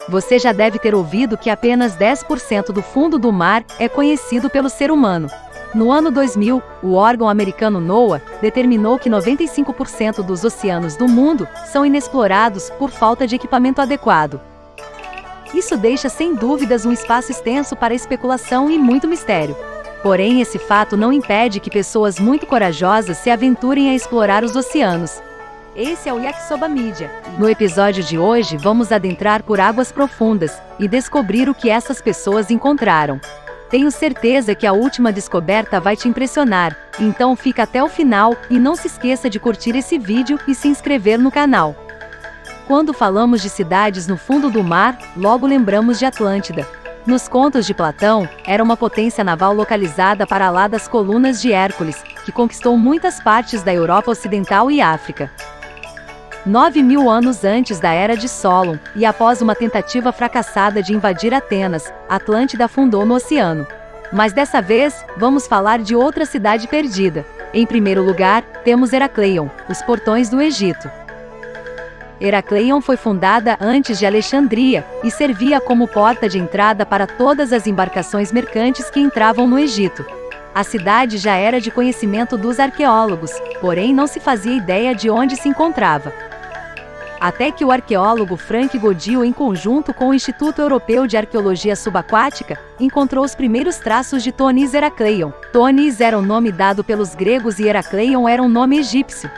Você já deve ter ouvido que apenas 10% do fundo do mar é conhecido pelo ser humano. No ano 2000, o órgão americano NOAA determinou que 95% dos oceanos do mundo são inexplorados por falta de equipamento adequado. Isso deixa sem dúvidas um espaço extenso para especulação e muito mistério. Porém, esse fato não impede que pessoas muito corajosas se aventurem a explorar os oceanos. Esse é o Yakisoba Media. No episódio de hoje, vamos adentrar por águas profundas e descobrir o que essas pessoas encontraram. Tenho certeza que a última descoberta vai te impressionar, então fica até o final e não se esqueça de curtir esse vídeo e se inscrever no canal. Quando falamos de cidades no fundo do mar, logo lembramos de Atlântida. Nos contos de Platão, era uma potência naval localizada para lá das colunas de Hércules, que conquistou muitas partes da Europa Ocidental e África. 9.000 anos antes da Era de Solon, e após uma tentativa fracassada de invadir Atenas, Atlântida afundou no oceano. Mas dessa vez, vamos falar de outra cidade perdida. Em primeiro lugar, temos Heracleion, os portões do Egito. Heracleion foi fundada antes de Alexandria, e servia como porta de entrada para todas as embarcações mercantes que entravam no Egito. A cidade já era de conhecimento dos arqueólogos, porém não se fazia ideia de onde se encontrava. Até que o arqueólogo Frank Godil, em conjunto com o Instituto Europeu de Arqueologia Subaquática, encontrou os primeiros traços de Thonis Heracleion. Thonis era um nome dado pelos gregos e Heracleion era um nome egípcio.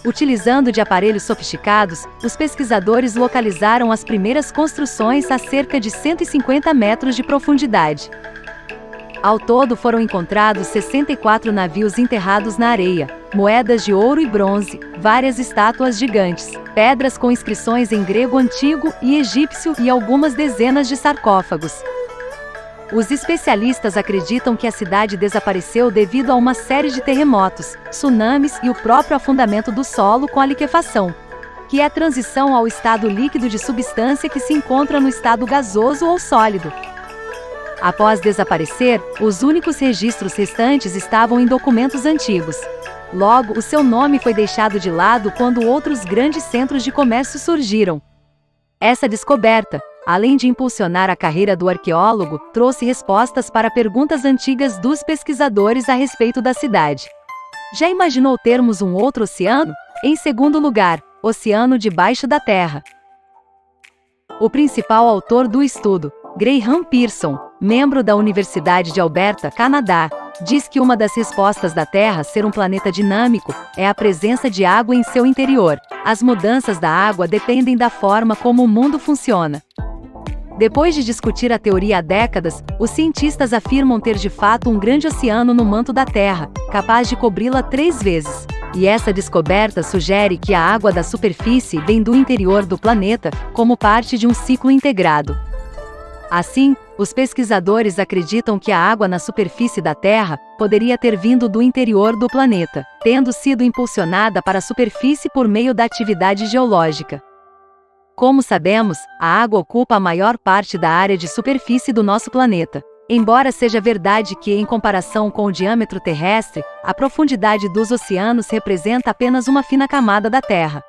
Utilizando de aparelhos sofisticados, os pesquisadores localizaram as primeiras construções a cerca de 150 metros de profundidade. Ao todo foram encontrados 64 navios enterrados na areia, moedas de ouro e bronze, várias estátuas gigantes, pedras com inscrições em grego antigo e egípcio e algumas dezenas de sarcófagos. Os especialistas acreditam que a cidade desapareceu devido a uma série de terremotos, tsunamis e o próprio afundamento do solo com a liquefação, que é a transição ao estado líquido de substância que se encontra no estado gasoso ou sólido. Após desaparecer, os únicos registros restantes estavam em documentos antigos. Logo, o seu nome foi deixado de lado quando outros grandes centros de comércio surgiram. Essa descoberta, além de impulsionar a carreira do arqueólogo, trouxe respostas para perguntas antigas dos pesquisadores a respeito da cidade. Já imaginou termos um outro oceano? Em segundo lugar, oceano debaixo da Terra. O principal autor do estudo, Graham Pearson, membro da Universidade de Alberta, Canadá, diz que uma das respostas da Terra ser um planeta dinâmico é a presença de água em seu interior. As mudanças da água dependem da forma como o mundo funciona. Depois de discutir a teoria há décadas, os cientistas afirmam ter de fato um grande oceano no manto da Terra, capaz de cobri-la 3 vezes. E essa descoberta sugere que a água da superfície vem do interior do planeta, como parte de um ciclo integrado. Assim, os pesquisadores acreditam que a água na superfície da Terra poderia ter vindo do interior do planeta, tendo sido impulsionada para a superfície por meio da atividade geológica. Como sabemos, a água ocupa a maior parte da área de superfície do nosso planeta. Embora seja verdade que, em comparação com o diâmetro terrestre, a profundidade dos oceanos representa apenas uma fina camada da Terra.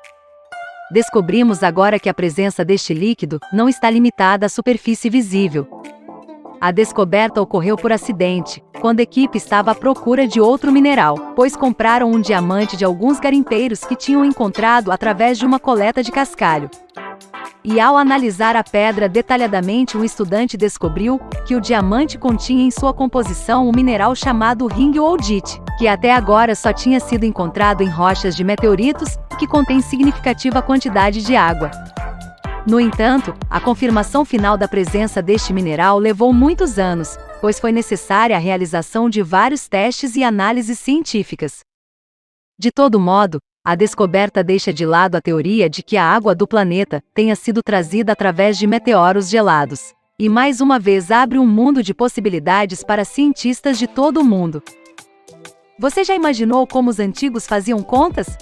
Descobrimos agora que a presença deste líquido não está limitada à superfície visível. A descoberta ocorreu por acidente, quando a equipe estava à procura de outro mineral, pois compraram um diamante de alguns garimpeiros que tinham encontrado através de uma coleta de cascalho. E ao analisar a pedra detalhadamente, um estudante descobriu que o diamante continha em sua composição um mineral chamado ringoldite, que até agora só tinha sido encontrado em rochas de meteoritos e que contém significativa quantidade de água. No entanto, a confirmação final da presença deste mineral levou muitos anos, pois foi necessária a realização de vários testes e análises científicas. De todo modo, a descoberta deixa de lado a teoria de que a água do planeta tenha sido trazida através de meteoros gelados. E mais uma vez abre um mundo de possibilidades para cientistas de todo o mundo. Você já imaginou como os antigos faziam contas?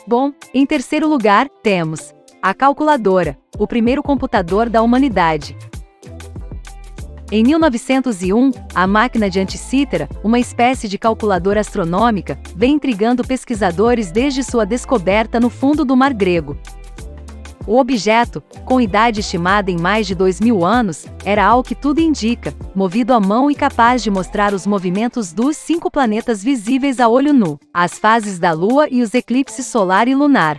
Bom, em terceiro lugar, temos a calculadora, o primeiro computador da humanidade. Em 1901, a máquina de Anticythera, uma espécie de calculadora astronômica, vem intrigando pesquisadores desde sua descoberta no fundo do Mar Grego. O objeto, com idade estimada em mais de 2.000 anos, era, ao que tudo indica, movido à mão e capaz de mostrar os movimentos dos 5 planetas visíveis a olho nu, as fases da Lua e os eclipses solar e lunar.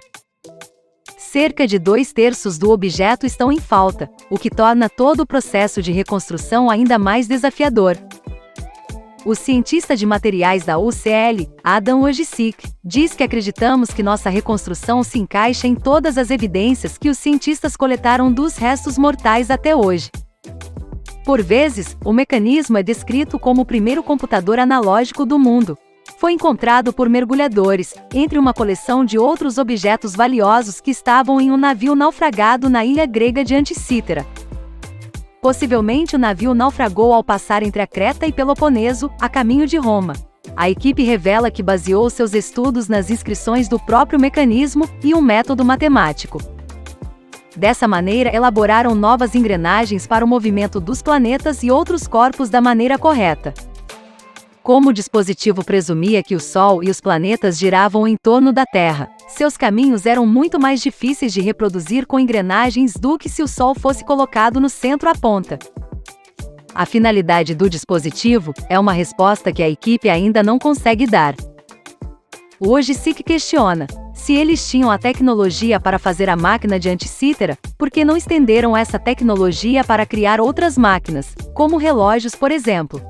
Cerca de 2/3 do objeto estão em falta, o que torna todo o processo de reconstrução ainda mais desafiador. O cientista de materiais da UCL, Adam Wojcik, diz que acreditamos que nossa reconstrução se encaixa em todas as evidências que os cientistas coletaram dos restos mortais até hoje. Por vezes, o mecanismo é descrito como o primeiro computador analógico do mundo. Foi encontrado por mergulhadores, entre uma coleção de outros objetos valiosos que estavam em um navio naufragado na ilha grega de Anticítera. Possivelmente o navio naufragou ao passar entre a Creta e Peloponeso, a caminho de Roma. A equipe revela que baseou seus estudos nas inscrições do próprio mecanismo e um método matemático. Dessa maneira, elaboraram novas engrenagens para o movimento dos planetas e outros corpos da maneira correta. Como o dispositivo presumia que o Sol e os planetas giravam em torno da Terra, seus caminhos eram muito mais difíceis de reproduzir com engrenagens do que se o Sol fosse colocado no centro à ponta. A finalidade do dispositivo é uma resposta que a equipe ainda não consegue dar. O Wojcik questiona: se eles tinham a tecnologia para fazer a máquina de Anticítera, por que não estenderam essa tecnologia para criar outras máquinas, como relógios, por exemplo?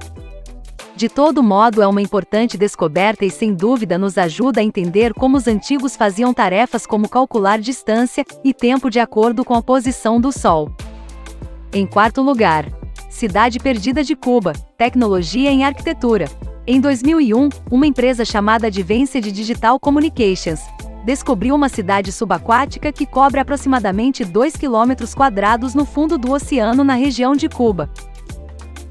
De todo modo, é uma importante descoberta e sem dúvida nos ajuda a entender como os antigos faziam tarefas como calcular distância e tempo de acordo com a posição do Sol. Em quarto lugar, Cidade Perdida de Cuba, tecnologia em arquitetura. Em 2001, uma empresa chamada Advanced Digital Communications descobriu uma cidade subaquática que cobre aproximadamente 2 km² no fundo do oceano na região de Cuba.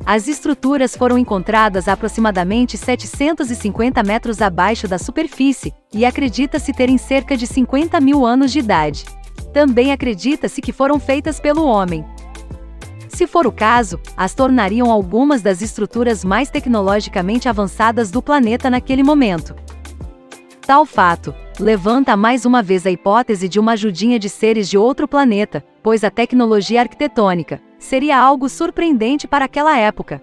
As estruturas foram encontradas a aproximadamente 750 metros abaixo da superfície, e acredita-se terem cerca de 50.000 anos de idade. Também acredita-se que foram feitas pelo homem. Se for o caso, as tornariam algumas das estruturas mais tecnologicamente avançadas do planeta naquele momento. Tal fato levanta mais uma vez a hipótese de uma ajudinha de seres de outro planeta, pois a tecnologia arquitetônica seria algo surpreendente para aquela época.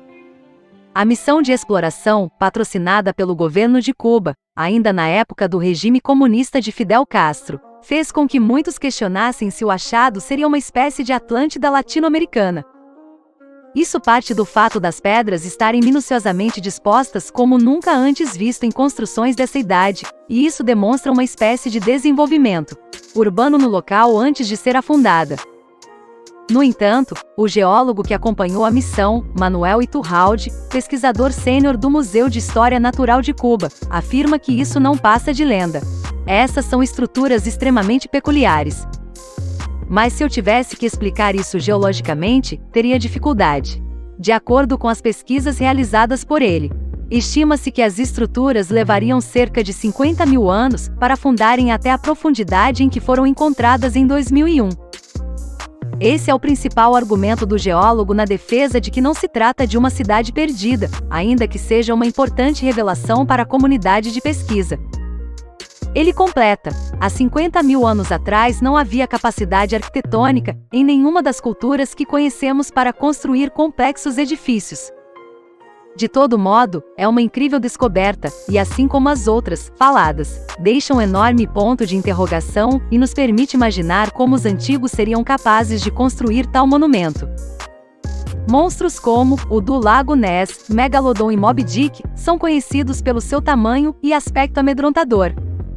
A missão de exploração, patrocinada pelo governo de Cuba, ainda na época do regime comunista de Fidel Castro, fez com que muitos questionassem se o achado seria uma espécie de Atlântida latino-americana. Isso parte do fato das pedras estarem minuciosamente dispostas como nunca antes visto em construções dessa idade, e isso demonstra uma espécie de desenvolvimento urbano no local antes de ser afundada. No entanto, o geólogo que acompanhou a missão, Manuel Iturralde, pesquisador sênior do Museu de História Natural de Cuba, afirma que isso não passa de lenda. Essas são estruturas extremamente peculiares. Mas se eu tivesse que explicar isso geologicamente, teria dificuldade. De acordo com as pesquisas realizadas por ele, estima-se que as estruturas levariam cerca de 50.000 anos para afundarem até a profundidade em que foram encontradas em 2001. Esse é o principal argumento do geólogo na defesa de que não se trata de uma cidade perdida, ainda que seja uma importante revelação para a comunidade de pesquisa. Ele completa: há 50.000 anos atrás não havia capacidade arquitetônica em nenhuma das culturas que conhecemos para construir complexos edifícios. De todo modo, é uma incrível descoberta, e assim como as outras, faladas, deixa um enorme ponto de interrogação e nos permite imaginar como os antigos seriam capazes de construir tal monumento. Monstros como o do Lago Ness, Megalodon e Moby Dick são conhecidos pelo seu tamanho e aspecto amedrontador.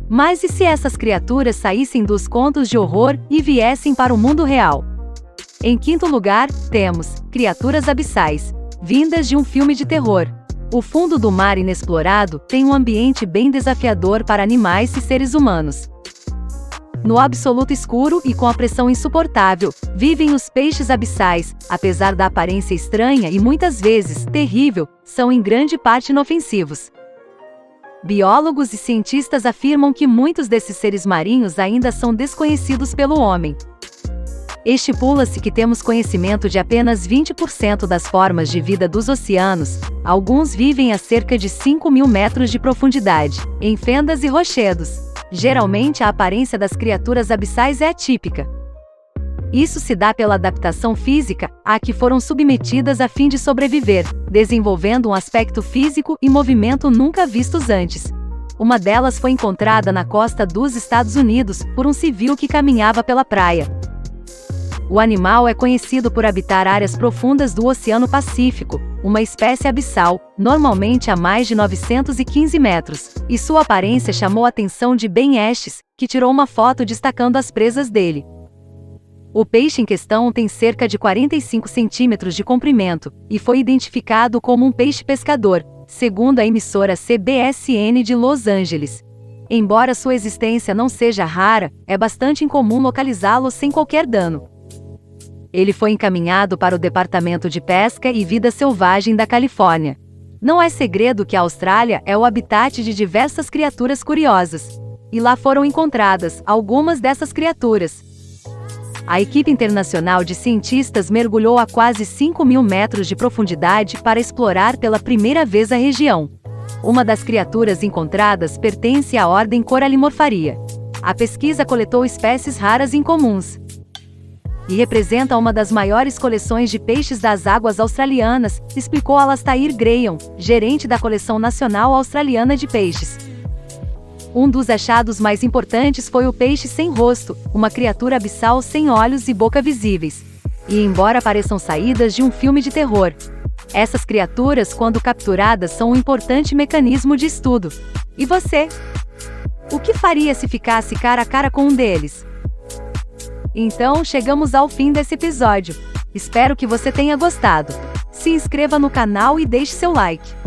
Mas e se essas criaturas saíssem dos contos de horror e viessem para o mundo real? Em quinto lugar, temos criaturas abissais, vindas de um filme de terror. O fundo do mar inexplorado tem um ambiente bem desafiador para animais e seres humanos. No absoluto escuro e com a pressão insuportável, vivem os peixes abissais, apesar da aparência estranha e muitas vezes terrível, são em grande parte inofensivos. Biólogos e cientistas afirmam que muitos desses seres marinhos ainda são desconhecidos pelo homem. Estipula-se que temos conhecimento de apenas 20% das formas de vida dos oceanos. Alguns vivem a cerca de 5.000 metros de profundidade, em fendas e rochedos. Geralmente a aparência das criaturas abissais é atípica. Isso se dá pela adaptação física a que foram submetidas a fim de sobreviver, desenvolvendo um aspecto físico e movimento nunca vistos antes. Uma delas foi encontrada na costa dos Estados Unidos por um civil que caminhava pela praia. O animal é conhecido por habitar áreas profundas do Oceano Pacífico, uma espécie abissal, normalmente a mais de 915 metros, e sua aparência chamou a atenção de Ben Estes, que tirou uma foto destacando as presas dele. O peixe em questão tem cerca de 45 centímetros de comprimento, e foi identificado como um peixe pescador, segundo a emissora CBSN de Los Angeles. Embora sua existência não seja rara, é bastante incomum localizá-lo sem qualquer dano. Ele foi encaminhado para o Departamento de Pesca e Vida Selvagem da Califórnia. Não é segredo que a Austrália é o habitat de diversas criaturas curiosas. E lá foram encontradas algumas dessas criaturas. A equipe internacional de cientistas mergulhou a quase 5.000 metros de profundidade para explorar pela primeira vez a região. Uma das criaturas encontradas pertence à ordem Corallimorpharia. A pesquisa coletou espécies raras e incomuns e representa uma das maiores coleções de peixes das águas australianas, explicou Alastair Graham, gerente da Coleção Nacional Australiana de Peixes. Um dos achados mais importantes foi o peixe sem rosto, uma criatura abissal sem olhos e boca visíveis. E embora pareçam saídas de um filme de terror, essas criaturas, quando capturadas, são um importante mecanismo de estudo. E você? O que faria se ficasse cara a cara com um deles? Então, chegamos ao fim desse episódio. Espero que você tenha gostado. Se inscreva no canal e deixe seu like.